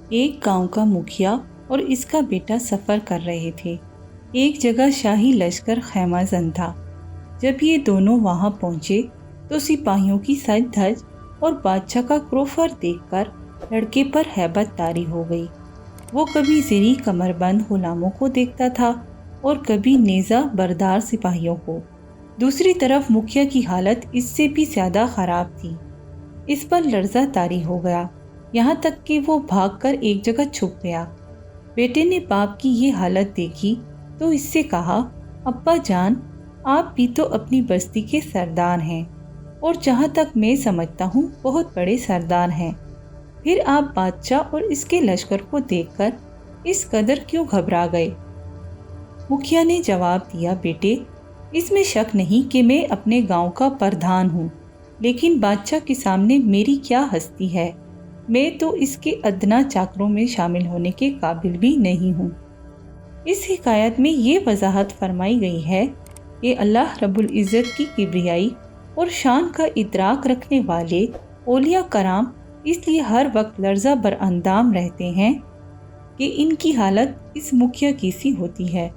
ایک گاؤں کا مکھیا اور اس کا بیٹا سفر کر رہے تھے۔ ایک جگہ شاہی لشکر خیمہ زن تھا۔ جب یہ دونوں وہاں پہنچے تو سپاہیوں کی سج دھج اور بادشاہ کا کروفر دیکھ کر لڑکے پر ہیبت طاری ہو گئی۔ وہ کبھی زری کمر بند غلاموں کو دیکھتا تھا اور کبھی نیزہ بردار سپاہیوں کو۔ دوسری طرف مکھیا کی حالت اس سے بھی زیادہ خراب تھی۔ اس پر لرزہ طاری ہو گیا، یہاں تک کہ وہ بھاگ کر ایک جگہ چھپ گیا۔ بیٹے نے باپ کی یہ حالت دیکھی تو اس سے کہا، ابا جان، آپ بھی تو اپنی بستی کے سردار ہیں اور جہاں تک میں سمجھتا ہوں بہت بڑے سردار ہیں، پھر آپ بادشاہ اور اس کے لشکر کو دیکھ کر اس قدر کیوں گھبرا گئے؟ مکھیا نے جواب دیا، بیٹے، اس میں شک نہیں کہ میں اپنے گاؤں کا پردھان ہوں، لیکن بادشاہ کے سامنے میری کیا ہستی ہے؟ میں تو اس کے ادنا چاکروں میں شامل ہونے کے قابل بھی نہیں ہوں۔ اس حکایت میں یہ وضاحت فرمائی گئی ہے کہ اللہ رب العزت کی کبریائی اور شان کا ادراک رکھنے والے اولیاء کرام اس لیے ہر وقت لرزہ بر اندام رہتے ہیں کہ ان کی حالت اس مکھیا کی سی ہوتی ہے۔